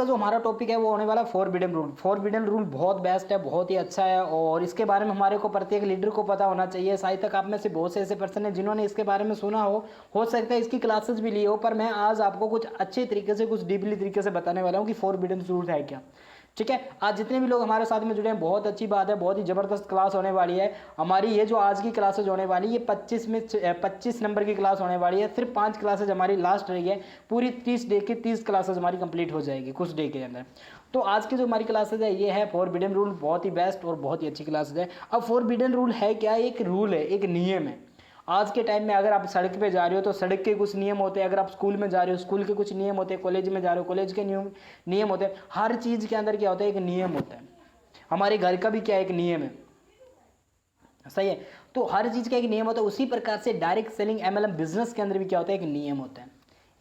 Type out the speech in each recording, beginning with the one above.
का जो हमारा टॉपिक है वो होने वाला फॉरबिडन रूल। फॉरबिडन रूल बहुत बेस्ट है, बहुत ही अच्छा है और इसके बारे में हमारे को प्रत्येक लीडर को पता होना चाहिए। शायद तक आप में से बहुत से ऐसे पर्सन हैं जिन्होंने इसके बारे में सुना हो सकता है इसकी क्लासेस भी ली हो, पर मैं आज आपको कुछ अच्छे तरीके से, कुछ डीपली तरीके से बताने वाला हूँ कि फॉरबिडन रूल है क्या। ठीक है, आज जितने भी लोग हमारे साथ में जुड़े हैं, बहुत अच्छी बात है, बहुत ही ज़बरदस्त क्लास होने वाली है हमारी। ये जो आज की क्लासेज होने वाली है, ये 25 नंबर की क्लास होने वाली है। सिर्फ 5 क्लासेज हमारी लास्ट रही है, पूरी 30 डे की 30 क्लासेज हमारी कंप्लीट हो जाएगी कुछ डे के अंदर। तो आज की जो हमारी क्लासेज है ये है फॉरबिडन रूल, बहुत ही बेस्ट और बहुत ही अच्छी क्लासेज है। अब फॉरबिडन रूल है क्या? एक रूल है, एक नियम है। आज के टाइम में अगर आप सड़क पे जा रहे हो तो सड़क के कुछ नियम होते हैं, अगर आप स्कूल में जा रहे हो स्कूल के कुछ नियम होते हैं, कॉलेज में जा रहे हो कॉलेज के नियम होते हैं। हर चीज़ के अंदर क्या होता है? एक नियम होता है। हमारे घर का भी क्या एक नियम है, सही है। तो हर चीज़ का एक नियम होता है। उसी प्रकार से डायरेक्ट सेलिंग MLM बिजनेस के अंदर भी क्या होता है? एक नियम होता है,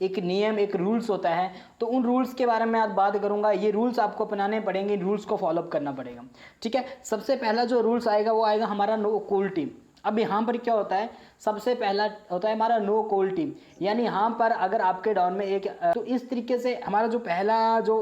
एक नियम, एक रूल्स होता है। तो उन रूल्स के बारे में आज बात करूंगा। ये रूल्स आपको अपनाने पड़ेंगे, इन रूल्स को फॉलोअप करना पड़ेगा। ठीक है, सबसे पहला जो रूल्स आएगा वो आएगा हमारा नो कॉल टीम। अब यहाँ पर क्या होता है? सबसे पहला होता है हमारा नो कॉल टीम, यानी यहाँ पर अगर आपके डाउन में एक तो इस तरीके से हमारा जो पहला जो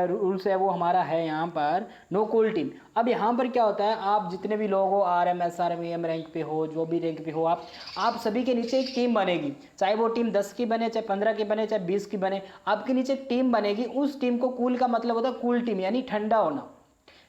रूल्स है वो हमारा है यहाँ पर नो कॉल टीम। अब यहाँ पर क्या होता है? आप जितने भी लोग हो, RM SR VM रैंक पे हो, जो भी रैंक पे हो, आप सभी के नीचे एक टीम बनेगी। चाहे वो टीम 10 की बने, चाहे 15 की बने, चाहे 20 की बने, आपके नीचे एक टीम बनेगी। उस टीम को कूल का मतलब होता है कूल टीम, यानी ठंडा होना।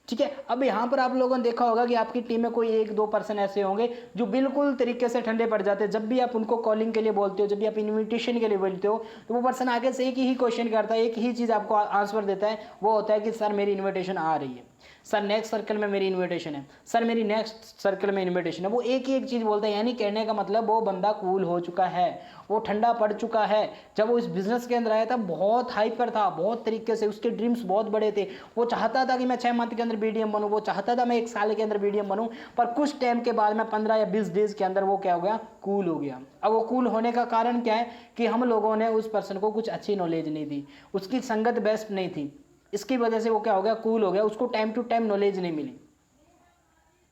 ठीक है, अब यहाँ पर आप लोगों ने देखा होगा कि आपकी टीम में कोई 1-2 पर्सन ऐसे होंगे जो बिल्कुल तरीके से ठंडे पड़ जाते हैं। जब भी आप उनको कॉलिंग के लिए बोलते हो, जब भी आप इनविटेशन के लिए बोलते हो, तो वो पर्सन आगे से एक ही क्वेश्चन करता है, एक ही चीज़ आपको आंसर देता है। वो होता है कि सर मेरी इन्विटेशन आ रही है, सर नेक्स्ट सर्कल में मेरी इन्विटेशन है, सर मेरी नेक्स्ट सर्कल में इन्विटेशन है। वो एक ही एक चीज़ बोलता है, यानी कहने का मतलब वो बंदा कूल हो चुका है, वो ठंडा पड़ चुका है। जब वो इस बिजनेस के अंदर आया था बहुत हाइप पर था, बहुत तरीके से उसके ड्रीम्स बहुत बड़े थे। वो चाहता था कि मैं 6 मंथ के अंदर BDM बनूं, वो चाहता था मैं 1 साल के अंदर BDM बनूं। पर कुछ टाइम के बाद में 15 या 20 डेज के अंदर वो क्या हो गया? कूल हो गया। अब वो कूल होने का कारण क्या है? कि हम लोगों ने उस पर्सन को कुछ अच्छी नॉलेज नहीं दी, उसकी संगत बेस्ट नहीं थी, इसकी वजह से वो क्या हो गया? कूल हो गया। उसको टाइम टू टाइम नॉलेज नहीं मिली।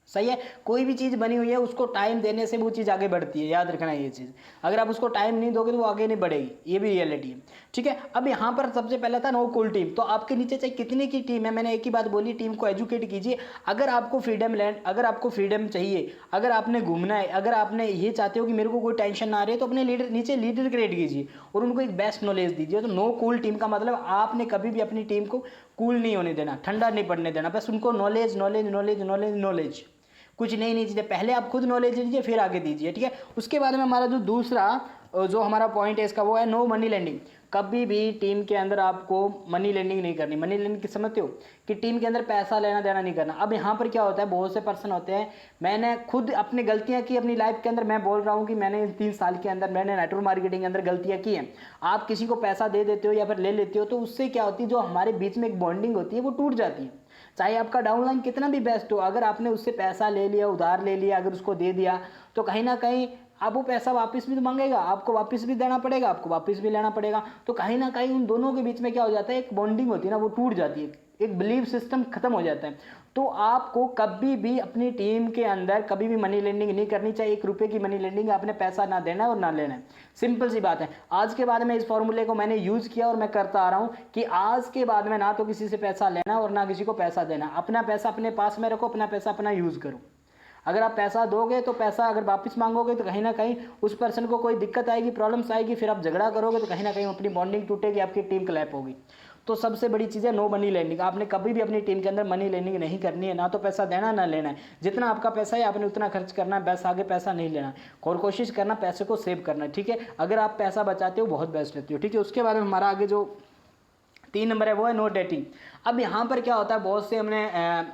सही है, कोई भी चीज़ बनी हुई है उसको टाइम देने से वो चीज़ आगे बढ़ती है, याद रखना ये चीज़। अगर आप उसको टाइम नहीं दोगे तो वो आगे नहीं बढ़ेगी, ये भी रियलिटी है। ठीक है, अब यहाँ पर सबसे पहला था नो कॉल टीम। तो आपके नीचे चाहे कितने की टीम है, मैंने एक ही बात बोली, टीम को एजुकेट कीजिए। अगर आपको फ्रीडम चाहिए, अगर आपने घूमना है, अगर आपने ये चाहते हो कि मेरे को कोई टेंशन ना आ रही है, तो अपने नीचे लीडर क्रिएट कीजिए और उनको एक बेस्ट नॉलेज दीजिए। तो नो कूल टीम का मतलब आपने कभी भी अपनी टीम को कूल नहीं होने देना, ठंडा नहीं पड़ने देना। बस उनको knowledge knowledge knowledge knowledge knowledge, कुछ नई नई चीज़ें पहले आप खुद नॉलेज लीजिए फिर आगे दीजिए। ठीक है, उसके बाद में हमारा जो दूसरा जो हमारा पॉइंट है इसका वो है नो मनी लेंडिंग। कभी भी टीम के अंदर आपको मनी लेंडिंग नहीं करनी। मनी लेंडिंग की समझते हो कि टीम के अंदर पैसा लेना देना नहीं करना। अब यहाँ पर क्या होता है, बहुत से पर्सन होते हैं, मैंने खुद अपनी गलतियाँ की अपनी लाइफ के अंदर। मैं बोल रहा हूँ कि मैंने 3 साल के अंदर मैंने नेटवर्क मार्केटिंग के अंदर गलतियाँ की हैं। आप किसी को पैसा दे देते हो या फिर ले लेते हो तो उससे क्या होती है, जो हमारे बीच में एक बॉन्डिंग होती है वो टूट जाती है। चाहे आपका डाउनलाइन कितना भी बेस्ट हो, अगर आपने उससे पैसा ले लिया, उधार ले लिया, अगर उसको दे दिया तो कहीं ना कहीं अब वो पैसा वापस भी तो मांगेगा, आपको वापस भी देना पड़ेगा, आपको वापस भी लेना पड़ेगा। तो कहीं ना कहीं उन दोनों के बीच में क्या हो जाता है, एक बॉन्डिंग होती है ना, वो टूट जाती है, एक बिलीव सिस्टम खत्म हो जाता है। तो आपको कभी भी अपनी टीम के अंदर कभी भी मनी लेंडिंग नहीं करनी चाहिए। 1 रुपये की मनी लेंडिंग, आपने पैसा ना देना है और ना लेना है, सिंपल सी बात है। आज के बाद में इस फॉर्मूले को मैंने यूज किया और मैं करता आ रहा हूं कि आज के बाद में ना तो किसी से पैसा लेना और ना किसी को पैसा देना। अपना पैसा अपने पास में रखो, अपना पैसा अपना यूज करो। अगर आप पैसा दोगे तो पैसा अगर वापस मांगोगे तो कहीं ना कहीं उस पर्सन को कोई दिक्कत आएगी, प्रॉब्लम्स आएगी, फिर आप झगड़ा करोगे तो कहीं ना कहीं अपनी बॉन्डिंग टूटेगी, आपकी टीम क्लैप होगी। तो सबसे बड़ी चीज़ है नो मनी लेंडिंग। आपने कभी भी अपनी टीम के अंदर मनी लेंडिंग नहीं करनी है, ना तो पैसा देना ना लेना है। जितना आपका पैसा है आपने उतना खर्च करना है, बस आगे पैसा नहीं लेना और कोशिश करना पैसे को सेव करना है। ठीक है, अगर आप पैसा बचाते हो बहुत बेस्ट रहती हो। ठीक है, उसके बाद में हमारा आगे जो 3 नंबर है वो है नो डेटिंग। अब यहाँ पर क्या होता है, बहुत से हमने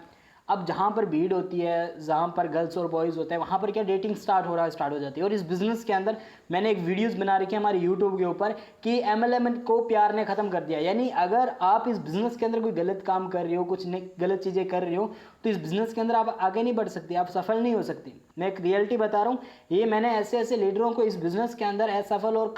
अब जहाँ पर भीड़ होती है, जहाँ पर गर्ल्स और बॉयज़ होते हैं, वहाँ पर क्या डेटिंग स्टार्ट हो जाती है। और इस बिज़नेस के अंदर मैंने एक वीडियोस बना रखी है हमारे यूट्यूब के ऊपर कि MLM को प्यार ने ख़त्म कर दिया। यानी अगर आप इस बिज़नेस के अंदर कोई गलत काम कर रहे हो, कुछ गलत चीज़ें कर रहे हो, तो इस बिज़नेस के अंदर आप आगे नहीं बढ़ सकते, आप सफल नहीं हो सकते। मैं एक रियलिटी बता रहा हूँ, ये मैंने ऐसे ऐसे लीडरों को इस बिज़नेस के अंदर असफल और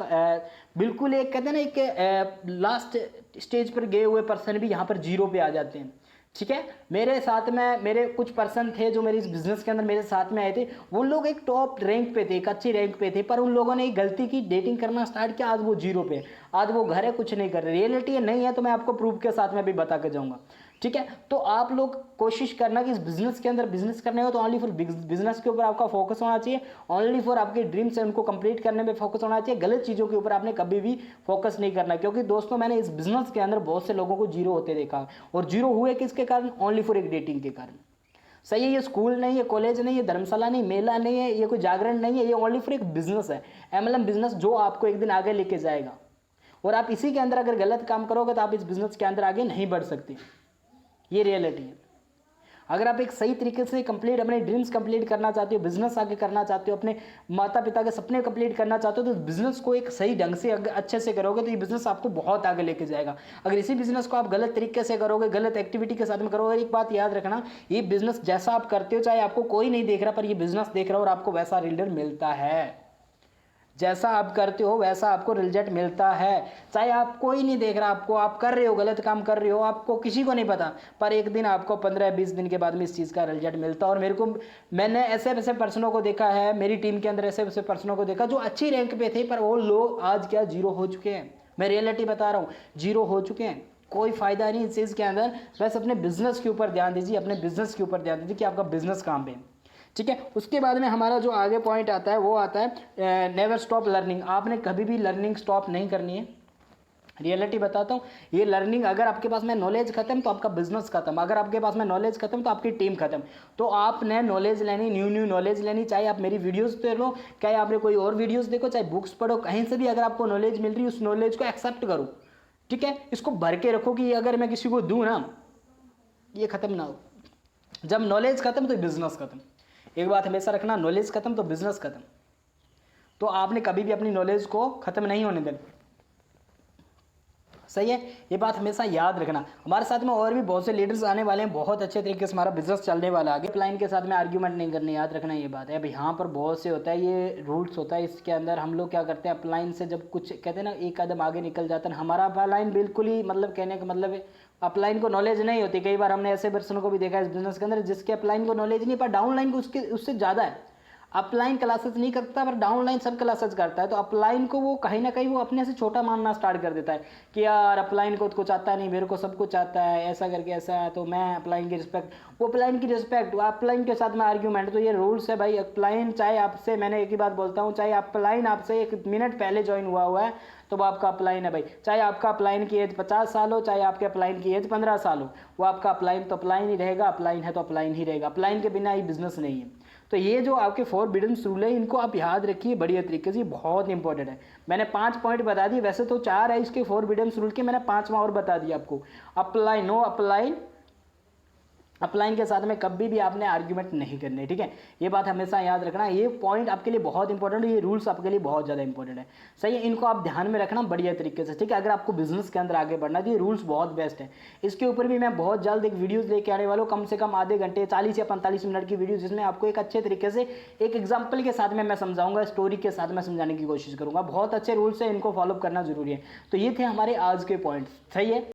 बिल्कुल एक कहते हैं ना, एक लास्ट स्टेज पर गए हुए पर्सन भी यहाँ पर जीरो पे आ जाते हैं। ठीक है। मेरे साथ में मेरे कुछ पर्सन थे जो मेरे इस बिजनेस के अंदर मेरे साथ में आए थे, वो लोग एक टॉप रैंक पे थे, एक अच्छी रैंक पे थे, पर उन लोगों ने एक गलती की, डेटिंग करना स्टार्ट किया, आज वो जीरो पे, आज वो घर है, कुछ नहीं कर रहे। रियलिटी है नहीं है तो मैं आपको प्रूफ के साथ में भी बता के जाऊंगा। ठीक है, तो आप लोग कोशिश करना कि इस बिजनेस के अंदर बिजनेस करने हो तो ओनली फॉर बिजनेस के ऊपर आपका फोकस होना चाहिए, ओनली फॉर आपके ड्रीम्स है उनको कंप्लीट करने में फोकस होना चाहिए। गलत चीज़ों के ऊपर आपने कभी भी फोकस नहीं करना, क्योंकि दोस्तों मैंने इस बिजनेस के अंदर बहुत से लोगों को जीरो होते देखा, और जीरो हुए किसके कारण? ओनली फॉर एक डेटिंग के कारण। सही है, ये स्कूल नहीं है, कॉलेज नहीं है, धर्मशाला नहीं, मेला नहीं है, ये कोई जागरण नहीं है, ये ओनली फॉर एक बिजनेस है, MLM बिजनेस, जो आपको एक दिन आगे लेके जाएगा। और आप इसी के अंदर अगर गलत काम करोगे तो आप इस बिजनेस के अंदर आगे नहीं बढ़ सकते, ये रियलिटी है। अगर आप एक सही तरीके से कंप्लीट अपने ड्रीम्स कंप्लीट करना चाहते हो, बिजनेस आगे करना चाहते हो, अपने माता पिता के सपने कंप्लीट करना चाहते हो, तो बिजनेस को एक सही ढंग से अच्छे से करोगे तो ये बिजनेस आपको बहुत आगे लेके जाएगा। अगर इसी बिजनेस को आप गलत तरीके से करोगे, गलत एक्टिविटी के साथ में करोगे, एक बात याद रखना, ये बिजनेस जैसा आप करते हो, चाहे आपको कोई नहीं देख रहा, पर ये बिजनेस देख रहा हो और आपको वैसा रिजल्ट मिलता है। जैसा आप करते हो वैसा आपको रिजल्ट मिलता है, चाहे आप कोई नहीं देख रहा, आपको आप कर रहे हो, गलत काम कर रहे हो, आपको किसी को नहीं पता, पर एक दिन आपको 15-20 दिन के बाद में इस चीज़ का रिजल्ट मिलता है। और मैंने ऐसे ऐसे पर्सनों को देखा है, मेरी टीम के अंदर ऐसे ऐसे पर्सनों को देखा जो अच्छी रैंक पे थे, पर वो लोग आज क्या जीरो हो चुके हैं। मैं रियलिटी बता रहा हूँ, जीरो हो चुके हैं। कोई फायदा नहीं इस चीज़ के अंदर, बस अपने बिजनेस के ऊपर ध्यान दीजिए, अपने बिजनेस के ऊपर ध्यान दीजिए कि आपका बिजनेस कहाँ पे। ठीक है, उसके बाद में हमारा जो आगे पॉइंट आता है वो आता है नेवर स्टॉप लर्निंग। आपने कभी भी लर्निंग स्टॉप नहीं करनी है। रियलिटी बताता हूँ, ये लर्निंग, अगर आपके पास में नॉलेज खत्म तो आपका बिजनेस खत्म, अगर आपके पास में नॉलेज खत्म तो आपकी टीम खत्म। तो आपने नॉलेज लेनी, न्यू नॉलेज लेनी, चाहे आप मेरी वीडियोस देख लो, चाहे आपने कोई और वीडियोस देखो, चाहे बुक्स पढ़ो, कहीं से भी अगर आपको नॉलेज मिल रही है उस नॉलेज को एक्सेप्ट करो। ठीक है, इसको भर के रखो कि अगर मैं किसी को दूँ ना, ये खत्म ना हो। जब नॉलेज खत्म तो बिजनेस खत्म। एक बात हमेशा रखना, नॉलेज खत्म तो बिजनेस खत्म। तो आपने कभी भी अपनी नॉलेज को खत्म नहीं होने देना। सही है, ये बात हमेशा याद रखना। हमारे साथ में और भी बहुत से लीडर्स आने वाले हैं, बहुत अच्छे तरीके से हमारा बिजनेस चलने वाला है आगे। अपलाइन के साथ में आर्ग्यूमेंट नहीं करने, याद रखना ये बात है। अब यहाँ पर बहुत से होता है, ये रूल्स होता है, इसके अंदर हम लोग क्या करते हैं, अपलाइन से जब कुछ कहते हैं ना, एक कदम आगे निकल जाता है। हमारा अपलाइन बिल्कुल ही, मतलब कहने का मतलब है, अपलाइन को नॉलेज नहीं होती। कई बार हमने ऐसे पर्सनों को भी देखा है इस बिजनेस के अंदर, जिसके अपलाइन को नॉलेज नहीं, पर डाउनलाइन को उससे ज़्यादा है। अपलाइन क्लासेस नहीं करता पर डाउनलाइन सब क्लासेस करता है। तो अपलाइन को वो कहीं ना कहीं वो अपने से छोटा मानना स्टार्ट कर देता है कि यार अपलाइन को कुछ आता नहीं, मेरे को सब कुछ आता है, ऐसा करके ऐसा है, तो मैं अपलाइन की रिस्पेक्ट, वो अपलाइन की रिस्पेक्ट, अपलाइन के साथ में आर्ग्यूमेंट। तो ये रूल्स है भाई। अपलाइन चाहे आपसे, मैंने एक ही बात बोलता हूँ, चाहे अपलाइन आपसे 1 मिनट पहले ज्वाइन हुआ है तो वो आपका अपलाइन है भाई। चाहे आपका अपलाइन की एज 50 साल हो, चाहे आपके अपलाइन की एज 15 साल हो, वो आपका अपलाइन तो अपलाइन ही रहेगा। अपलाइन है तो अपलाइन ही रहेगा। अपलाइन के बिना ये बिजनेस नहीं है। तो ये जो आपके फॉरबिडन रूल है, इनको आप याद रखिए बढ़िया तरीके से, बहुत इंपॉर्टेंट है। मैंने 5 पॉइंट बता दिए, वैसे तो 4 है इसके फॉरबिडन रूल के, मैंने 5वां और बता दिया आपको। अप्लाई, नो अपलाइन, अपलाइन के साथ में कभी भी आपने आर्ग्यूमेंट नहीं करने। ठीक है, ये बात हमेशा याद रखना। ये पॉइंट आपके लिए बहुत इंपॉर्टेंट है, ये रूल्स आपके लिए बहुत ज़्यादा इंपॉर्टेंट है। सही है, इनको आप ध्यान में रखना बढ़िया तरीके से। ठीक है, अगर आपको बिजनेस के अंदर आगे बढ़ना है तो ये रूल्स बहुत बेस्ट है। इसके ऊपर भी मैं बहुत जल्द एक वीडियोज़ लेके आने वाला हूँ, कम से कम आधे घंटे, 40 या 45 मिनट की वीडियो, जिसमें आपको एक अच्छे तरीके से एक एग्जाम्पल के साथ में मैं समझाऊंगा, स्टोरी के साथ मैं समझाने की कोशिश करूँगा। बहुत अच्छे रूल्स है, इनको फॉलो करना जरूरी है। तो ये थे हमारे आज के पॉइंट्स। सही है।